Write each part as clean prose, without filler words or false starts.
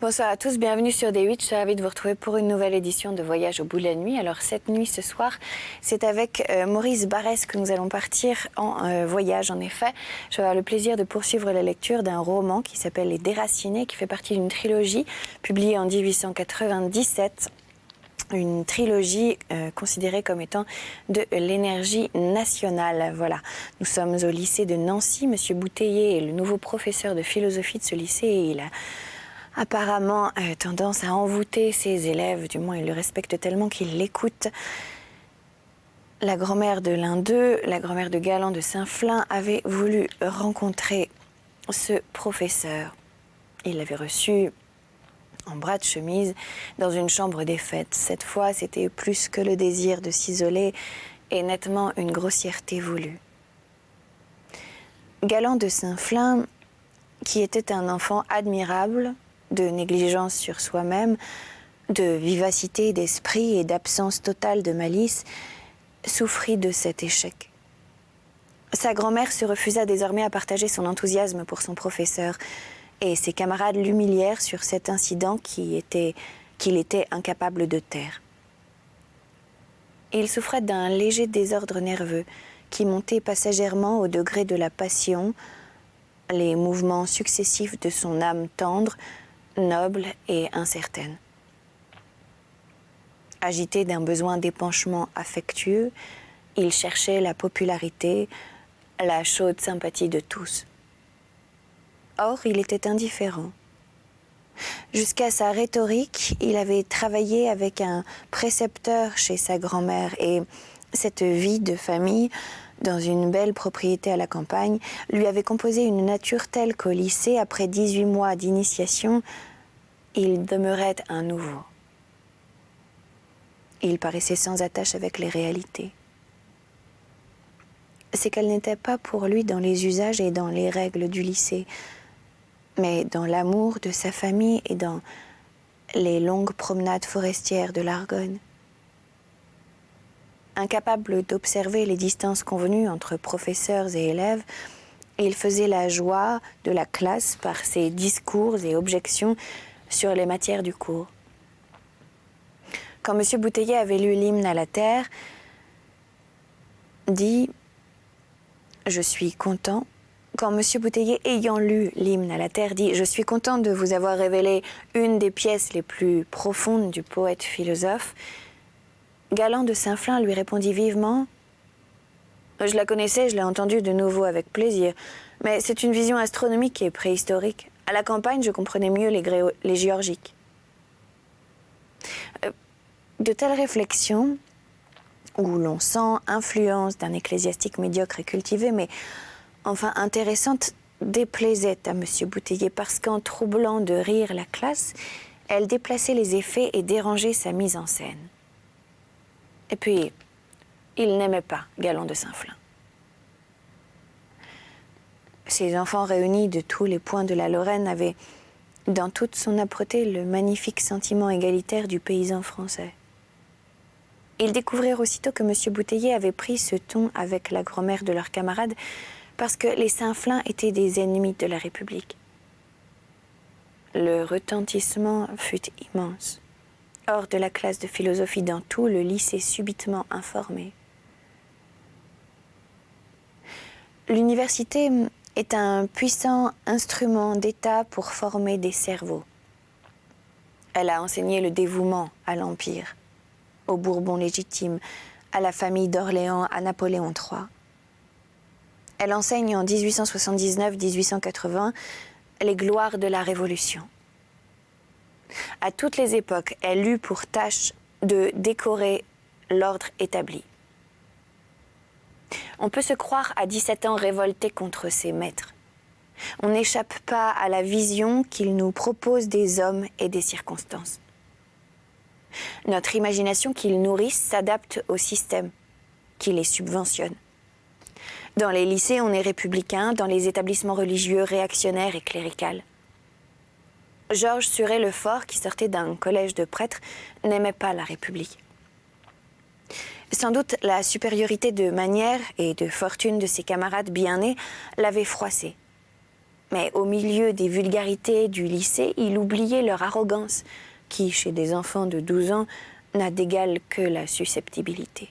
Bonsoir à tous, bienvenue sur D8. Je suis ravie de vous retrouver pour une nouvelle édition de Voyage au bout de la nuit. Alors cette nuit, ce soir, c'est avec Maurice Barrès que nous allons partir en voyage. En effet, je vais avoir le plaisir de poursuivre la lecture d'un roman qui s'appelle Les Déracinés, qui fait partie d'une trilogie publiée en 1897. Une trilogie considérée comme étant de l'énergie nationale. Voilà, nous sommes au lycée de Nancy. Monsieur Bouteiller est le nouveau professeur de philosophie de ce lycée et il a apparemment tendance à envoûter ses élèves, du moins il le respecte tellement qu'il l'écoute. La grand-mère de l'un d'eux, la grand-mère de Galland de Saint-Flin, avait voulu rencontrer ce professeur. Il l'avait reçu en bras de chemise dans une chambre des fêtes. Cette fois, c'était plus que le désir de s'isoler et nettement une grossièreté voulue. Galland de Saint-Flin, qui était un enfant admirable, de négligence sur soi-même, de vivacité d'esprit et d'absence totale de malice, souffrit de cet échec. Sa grand-mère se refusa désormais à partager son enthousiasme pour son professeur, et ses camarades l'humilièrent sur cet incident qu'il était incapable de taire. Il souffrait d'un léger désordre nerveux qui montait passagèrement au degré de la passion, les mouvements successifs de son âme tendre, noble et incertaine. Agité d'un besoin d'épanchement affectueux, il cherchait la popularité, la chaude sympathie de tous. Or, il était indifférent. Jusqu'à sa rhétorique, il avait travaillé avec un précepteur chez sa grand-mère et cette vie de famille, dans une belle propriété à la campagne, lui avait composé une nature telle qu'au lycée, après 18 mois d'initiation, il demeurait un nouveau. Il paraissait sans attache avec les réalités. C'est qu'elle n'était pas pour lui dans les usages et dans les règles du lycée, mais dans l'amour de sa famille et dans les longues promenades forestières de l'Argonne. Incapable d'observer les distances convenues entre professeurs et élèves, il faisait la joie de la classe par ses discours et objections sur les matières du cours. Quand M. Bouteiller avait lu l'hymne à la terre, dit « Je suis content ». Quand M. Bouteiller, ayant lu l'hymne à la terre, dit « Je suis content de vous avoir révélé une des pièces les plus profondes du poète philosophe », Galland de Saint-Flin lui répondit vivement « Je la connaissais, je l'ai entendue de nouveau avec plaisir, mais c'est une vision astronomique et préhistorique. À la campagne, je comprenais mieux les géorgiques. » De telles réflexions, où l'on sent influence d'un ecclésiastique médiocre et cultivé, mais enfin intéressante, déplaisaient à M. Bouteiller parce qu'en troublant de rire la classe, elle déplaçait les effets et dérangeait sa mise en scène. Et puis, il n'aimait pas Galland de Saint-Flin. Ces enfants réunis de tous les points de la Lorraine avaient, dans toute son âpreté, le magnifique sentiment égalitaire du paysan français. Ils découvrirent aussitôt que M. Bouteiller avait pris ce ton avec la grand-mère de leurs camarades parce que les Saint-Flin étaient des ennemis de la République. Le retentissement fut immense. Hors de la classe de philosophie dans tout, le lycée subitement informé. L'université est un puissant instrument d'État pour former des cerveaux. Elle a enseigné le dévouement à l'Empire, aux Bourbons légitimes, à la famille d'Orléans, à Napoléon III. Elle enseigne en 1879-1880 les gloires de la Révolution. À toutes les époques, elle eut pour tâche de décorer l'ordre établi. On peut se croire à 17 ans révolté contre ses maîtres. On n'échappe pas à la vision qu'il nous propose des hommes et des circonstances. Notre imagination qu'ils nourrissent s'adapte au système qui les subventionne. Dans les lycées, on est républicain, dans les établissements religieux, réactionnaire et clérical. Georges Suret-Lefort, qui sortait d'un collège de prêtres, n'aimait pas la République. Sans doute, la supériorité de manières et de fortune de ses camarades bien nés l'avait froissé. Mais au milieu des vulgarités du lycée, il oubliait leur arrogance, qui, chez des enfants de 12 ans, n'a d'égal que la susceptibilité.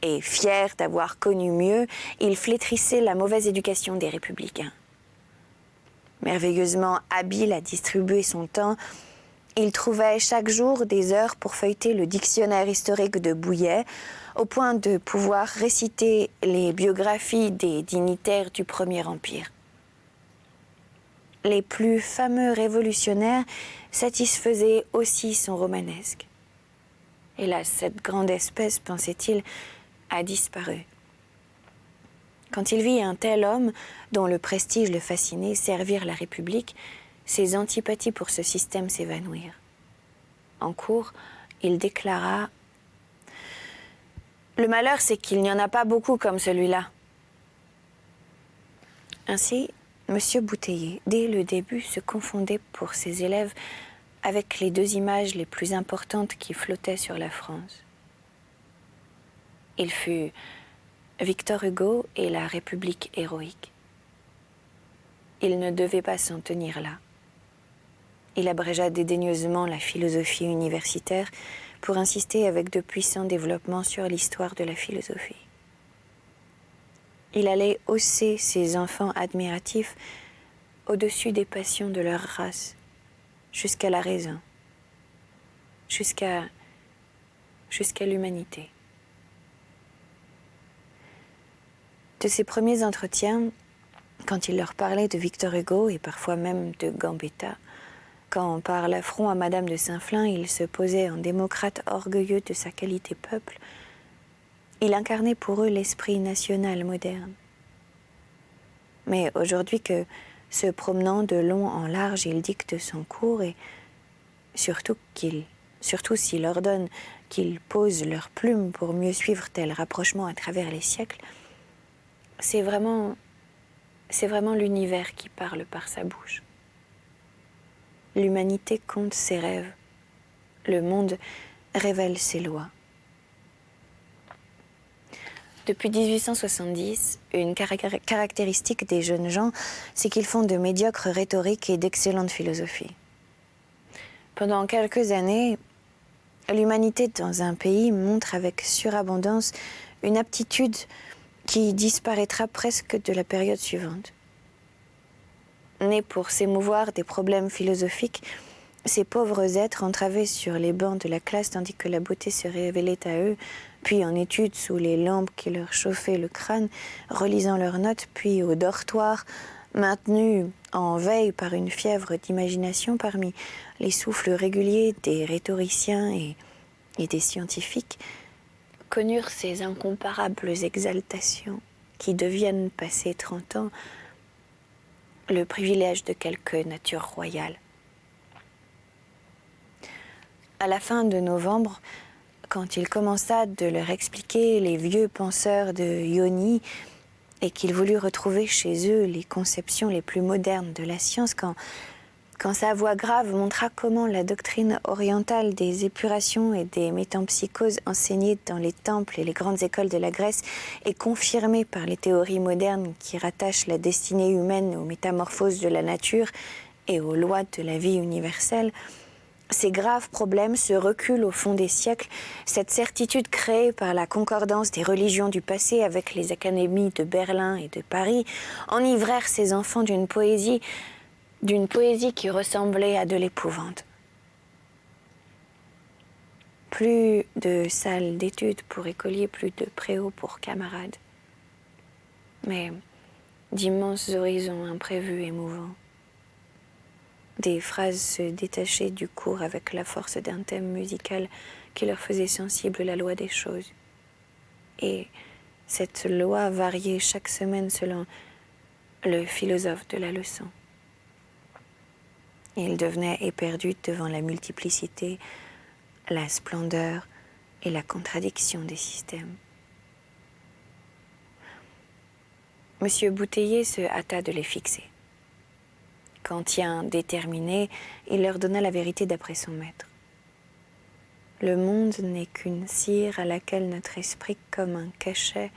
Et fier d'avoir connu mieux, il flétrissait la mauvaise éducation des républicains. Merveilleusement habile à distribuer son temps, il trouvait chaque jour des heures pour feuilleter le dictionnaire historique de Bouillet, au point de pouvoir réciter les biographies des dignitaires du Premier Empire. Les plus fameux révolutionnaires satisfaisaient aussi son romanesque. Hélas, cette grande espèce, pensait-il, a disparu. Quand il vit un tel homme, dont le prestige le fascinait, servir la République, ses antipathies pour ce système s'évanouirent. En cours, il déclara « Le malheur, c'est qu'il n'y en a pas beaucoup comme celui-là. » Ainsi, M. Bouteiller, dès le début, se confondait pour ses élèves avec les deux images les plus importantes qui flottaient sur la France. Il fut Victor Hugo et la République héroïque. Il ne devait pas s'en tenir là. Il abrégea dédaigneusement la philosophie universitaire pour insister avec de puissants développements sur l'histoire de la philosophie. Il allait hausser ses enfants admiratifs au-dessus des passions de leur race, jusqu'à la raison, jusqu'à l'humanité. De ses premiers entretiens, quand il leur parlait de Victor Hugo et parfois même de Gambetta, quand par l'affront à Madame de Saint-Flin, il se posait en démocrate orgueilleux de sa qualité peuple, il incarnait pour eux l'esprit national moderne. Mais aujourd'hui que, se promenant de long en large, il dicte son cours et surtout s'il ordonne qu'ils posent leurs plumes pour mieux suivre tel rapprochement à travers les siècles, c'est vraiment l'univers qui parle par sa bouche. L'humanité compte ses rêves. Le monde révèle ses lois. Depuis 1870, une caractéristique des jeunes gens, c'est qu'ils font de médiocres rhétoriques et d'excellentes philosophies. Pendant quelques années, l'humanité dans un pays montre avec surabondance une aptitude qui disparaîtra presque de la période suivante. Nés pour s'émouvoir des problèmes philosophiques, ces pauvres êtres entravés sur les bancs de la classe tandis que la beauté se révélait à eux, puis en études sous les lampes qui leur chauffaient le crâne, relisant leurs notes, puis au dortoir, maintenus en veille par une fièvre d'imagination parmi les souffles réguliers des rhétoriciens et des scientifiques, connurent ces incomparables exaltations qui deviennent, passé 30 ans, le privilège de quelque nature royale. À la fin de novembre, quand il commença de leur expliquer les vieux penseurs de Ioni et qu'il voulut retrouver chez eux les conceptions les plus modernes de la science, quand sa voix grave montra comment la doctrine orientale des épurations et des métempsychoses enseignée dans les temples et les grandes écoles de la Grèce est confirmée par les théories modernes qui rattachent la destinée humaine aux métamorphoses de la nature et aux lois de la vie universelle, ces graves problèmes se reculent au fond des siècles, cette certitude créée par la concordance des religions du passé avec les académies de Berlin et de Paris enivrèrent ces enfants d'une poésie qui ressemblait à de l'épouvante. Plus de salles d'études pour écoliers, plus de préaux pour camarades, mais d'immenses horizons imprévus et mouvants. Des phrases se détachaient du cours avec la force d'un thème musical qui leur faisait sensible la loi des choses. Et cette loi variait chaque semaine selon le philosophe de la leçon. Ils devenaient éperdus devant la multiplicité, la splendeur et la contradiction des systèmes. Monsieur Bouteiller se hâta de les fixer. Kantien déterminé, il leur donna la vérité d'après son maître. Le monde n'est qu'une cire à laquelle notre esprit, comme un cachet,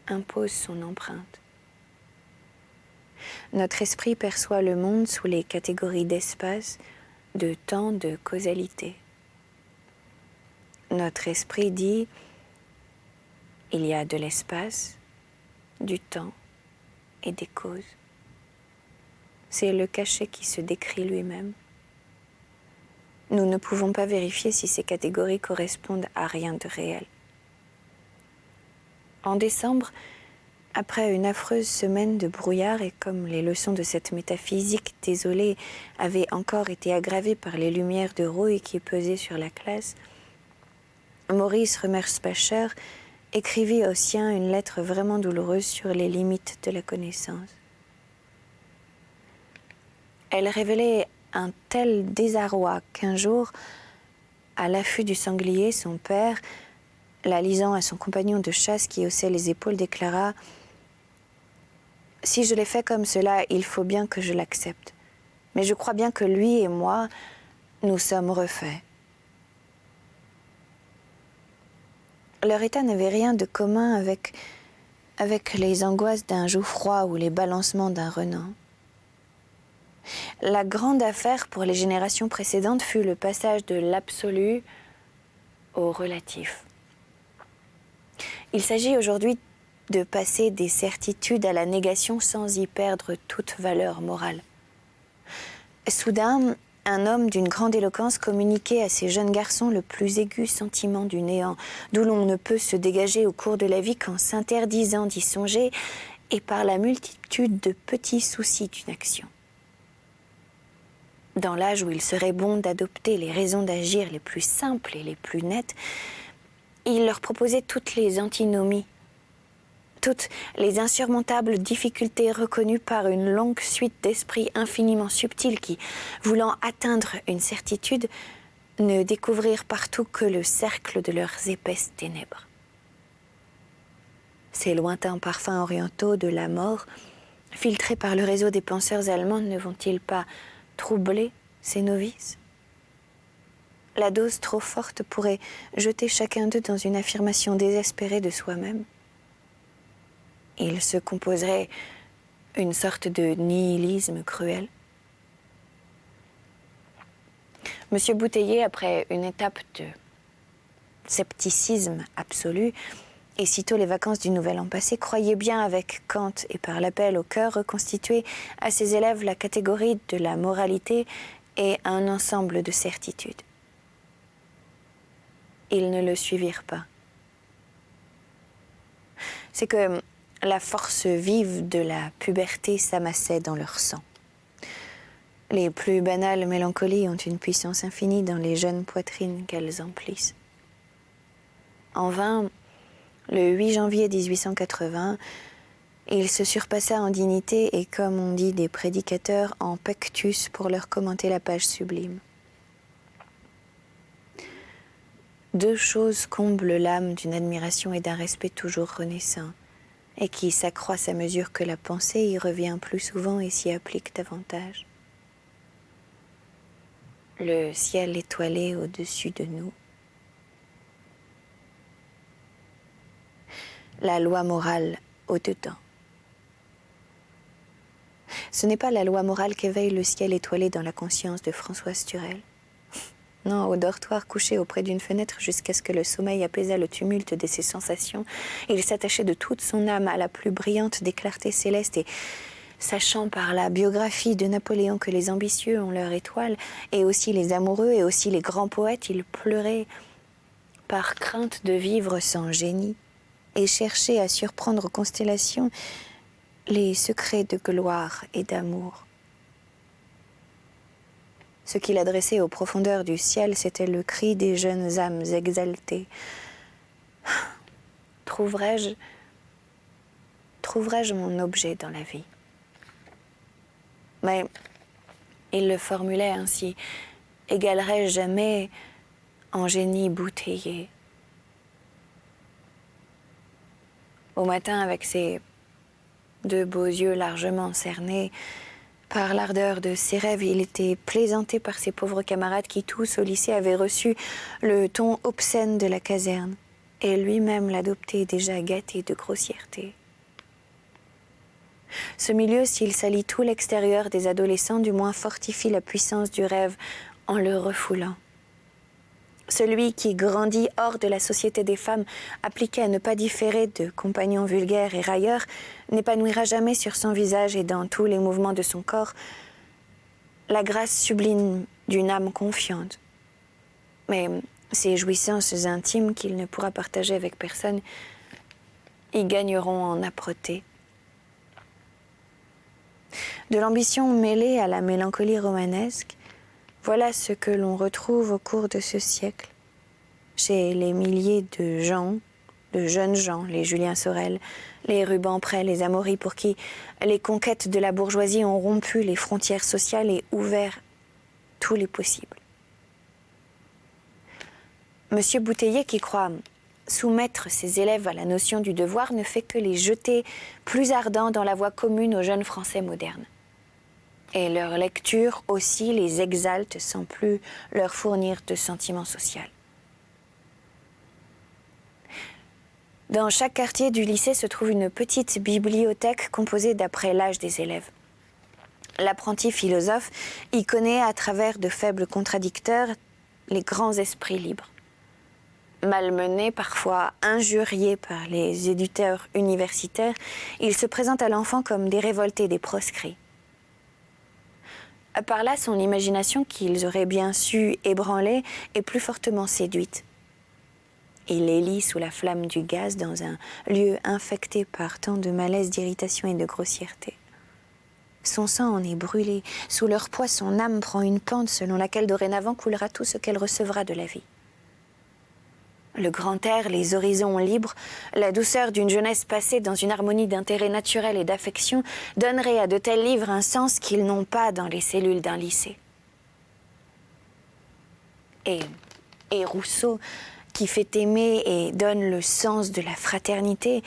impose son empreinte. Notre esprit perçoit le monde sous les catégories d'espace, de temps, de causalité. Notre esprit dit, il y a de l'espace, du temps et des causes. C'est le cachet qui se décrit lui-même. Nous ne pouvons pas vérifier si ces catégories correspondent à rien de réel. En décembre, après une affreuse semaine de brouillard et comme les leçons de cette métaphysique désolée avaient encore été aggravées par les lumières de rouille qui pesaient sur la classe, Maurice Rumerspacher écrivit au sien une lettre vraiment douloureuse sur les limites de la connaissance. Elle révélait un tel désarroi qu'un jour, à l'affût du sanglier, son père, la lisant à son compagnon de chasse qui haussait les épaules, déclara « Si je l'ai fait comme cela, il faut bien que je l'accepte. Mais je crois bien que lui et moi, nous sommes refaits. » Leur état n'avait rien de commun avec les angoisses d'un joug froid ou les balancements d'un renan. La grande affaire pour les générations précédentes fut le passage de l'absolu au relatif. Il s'agit aujourd'hui de passer des certitudes à la négation sans y perdre toute valeur morale. Soudain, un homme d'une grande éloquence communiquait à ces jeunes garçons le plus aigu sentiment du néant, d'où l'on ne peut se dégager au cours de la vie qu'en s'interdisant d'y songer et par la multitude de petits soucis d'une action. Dans l'âge où il serait bon d'adopter les raisons d'agir les plus simples et les plus nettes, il leur proposait toutes les antinomies, toutes les insurmontables difficultés reconnues par une longue suite d'esprits infiniment subtils qui, voulant atteindre une certitude, ne découvrirent partout que le cercle de leurs épaisses ténèbres. Ces lointains parfums orientaux de la mort, filtrés par le réseau des penseurs allemands, ne vont-ils pas troubler ces novices? La dose trop forte pourrait jeter chacun d'eux dans une affirmation désespérée de soi-même. Il se composerait une sorte de nihilisme cruel. Monsieur Bouteiller, après une étape de scepticisme absolu, et sitôt les vacances du Nouvel An passé, croyait bien avec Kant et par l'appel au cœur reconstituer à ses élèves la catégorie de la moralité et un ensemble de certitudes. Ils ne le suivirent pas. C'est que la force vive de la puberté s'amassait dans leur sang. Les plus banales mélancolies ont une puissance infinie dans les jeunes poitrines qu'elles emplissent. En vain, le 8 janvier 1880, il se surpassa en dignité et, comme on dit des prédicateurs, en pectus pour leur commenter la page sublime. Deux choses comblent l'âme d'une admiration et d'un respect toujours renaissants, et qui s'accroissent à mesure que la pensée y revient plus souvent et s'y applique davantage. Le ciel étoilé au-dessus de nous, la loi morale au-dedans. Ce n'est pas la loi morale qu'éveille le ciel étoilé dans la conscience de Françoise Turel. Non, au dortoir, couché auprès d'une fenêtre jusqu'à ce que le sommeil apaisât le tumulte de ses sensations, il s'attachait de toute son âme à la plus brillante des clartés célestes et, sachant par la biographie de Napoléon que les ambitieux ont leur étoile, et aussi les amoureux et aussi les grands poètes, il pleurait par crainte de vivre sans génie et cherchait à surprendre aux constellations les secrets de gloire et d'amour. Ce qu'il adressait aux profondeurs du ciel, c'était le cri des jeunes âmes exaltées. Trouverai-je mon objet dans la vie? Mais il le formulait ainsi, égalerai-je jamais en génie Bouteiller? Au matin, avec ses deux beaux yeux largement cernés, par l'ardeur de ses rêves, il était plaisanté par ses pauvres camarades qui tous au lycée avaient reçu le ton obscène de la caserne, et lui-même l'adoptait déjà gâté de grossièreté. Ce milieu, s'il salit tout l'extérieur des adolescents, du moins fortifie la puissance du rêve en le refoulant. Celui qui grandit hors de la société des femmes, appliqué à ne pas différer de compagnons vulgaires et railleurs, n'épanouira jamais sur son visage et dans tous les mouvements de son corps la grâce sublime d'une âme confiante. Mais ces jouissances intimes qu'il ne pourra partager avec personne y gagneront en âpreté. De l'ambition mêlée à la mélancolie romanesque, voilà ce que l'on retrouve au cours de ce siècle, chez les milliers de jeunes gens, les Julien Sorel, les Rubempré, les Amaury, pour qui les conquêtes de la bourgeoisie ont rompu les frontières sociales et ouvert tous les possibles. Monsieur Bouteiller, qui croit soumettre ses élèves à la notion du devoir, ne fait que les jeter plus ardents dans la voie commune aux jeunes Français modernes. Et leur lecture aussi les exalte sans plus leur fournir de sentiment social. Dans chaque quartier du lycée se trouve une petite bibliothèque composée d'après l'âge des élèves. L'apprenti philosophe y connaît à travers de faibles contradicteurs les grands esprits libres. Malmené, parfois injurié par les éditeurs universitaires, il se présente à l'enfant comme des révoltés, des proscrits. Par là, son imagination, qu'ils auraient bien su ébranler, est plus fortement séduite. Il les lit sous la flamme du gaz dans un lieu infecté par tant de malaise, d'irritation et de grossièreté. Son sang en est brûlé. Sous leur poids, son âme prend une pente selon laquelle dorénavant coulera tout ce qu'elle recevra de la vie. Le grand air, les horizons libres, la douceur d'une jeunesse passée dans une harmonie d'intérêt naturel et d'affection donneraient à de tels livres un sens qu'ils n'ont pas dans les cellules d'un lycée. Et Rousseau, qui fait aimer et donne le sens de la fraternité,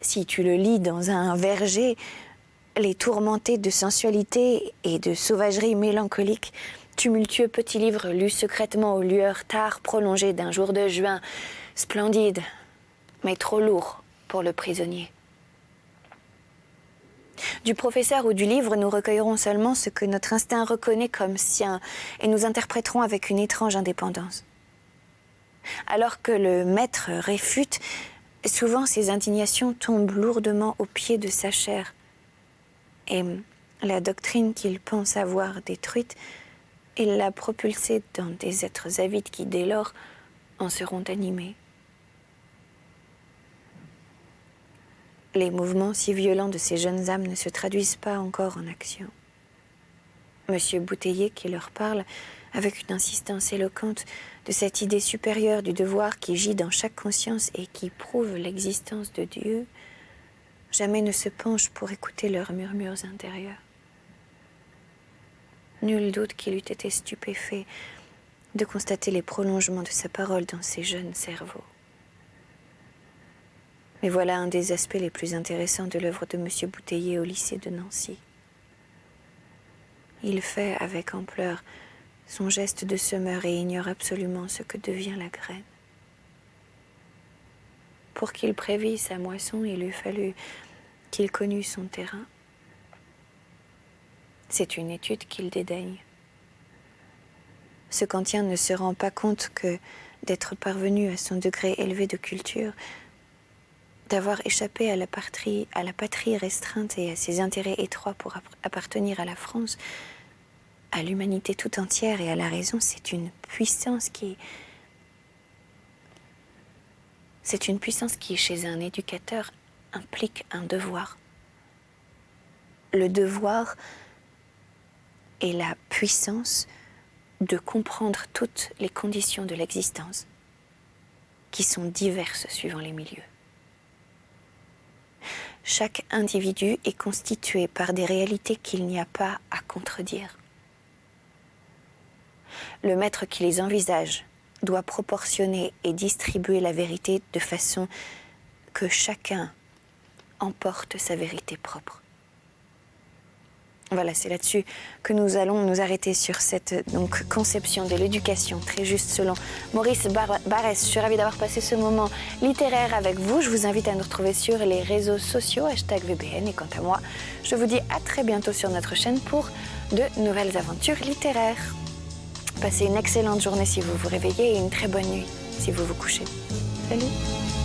si tu le lis dans un verger, les tourmentés de sensualité et de sauvagerie mélancolique, tumultueux petit livre lu secrètement aux lueurs tard prolongées d'un jour de juin, splendide, mais trop lourd pour le prisonnier. Du professeur ou du livre, nous recueillerons seulement ce que notre instinct reconnaît comme sien et nous interpréterons avec une étrange indépendance. Alors que le maître réfute, souvent ses indignations tombent lourdement aux pieds de sa chair. Et la doctrine qu'il pense avoir détruite, il l'a propulsée dans des êtres avides qui, dès lors, en seront animés. Les mouvements si violents de ces jeunes âmes ne se traduisent pas encore en action. Monsieur Bouteiller, qui leur parle, avec une insistance éloquente, de cette idée supérieure du devoir qui gît dans chaque conscience et qui prouve l'existence de Dieu, jamais ne se penche pour écouter leurs murmures intérieurs. Nul doute qu'il eût été stupéfait de constater les prolongements de sa parole dans ces jeunes cerveaux. Mais voilà un des aspects les plus intéressants de l'œuvre de Monsieur Bouteiller au lycée de Nancy. Il fait avec ampleur son geste de semeur et ignore absolument ce que devient la graine. Pour qu'il prévît sa moisson, il eût fallu qu'il connût son terrain. C'est une étude qu'il dédaigne. Ce Kantien ne se rend pas compte que d'être parvenu à son degré élevé de culture, d'avoir échappé à la patrie restreinte et à ses intérêts étroits pour appartenir à la France, à l'humanité tout entière et à la raison, c'est une puissance qui, chez un éducateur, implique un devoir. Le devoir est la puissance de comprendre toutes les conditions de l'existence, qui sont diverses suivant les milieux. Chaque individu est constitué par des réalités qu'il n'y a pas à contredire. Le maître qui les envisage doit proportionner et distribuer la vérité de façon que chacun emporte sa vérité propre. Voilà, c'est là-dessus que nous allons nous arrêter sur cette conception de l'éducation très juste selon Maurice Barrès. Je suis ravie d'avoir passé ce moment littéraire avec vous. Je vous invite à nous retrouver sur les réseaux sociaux, #VBN. Et quant à moi, je vous dis à très bientôt sur notre chaîne pour de nouvelles aventures littéraires. Passez une excellente journée si vous vous réveillez et une très bonne nuit si vous vous couchez. Salut!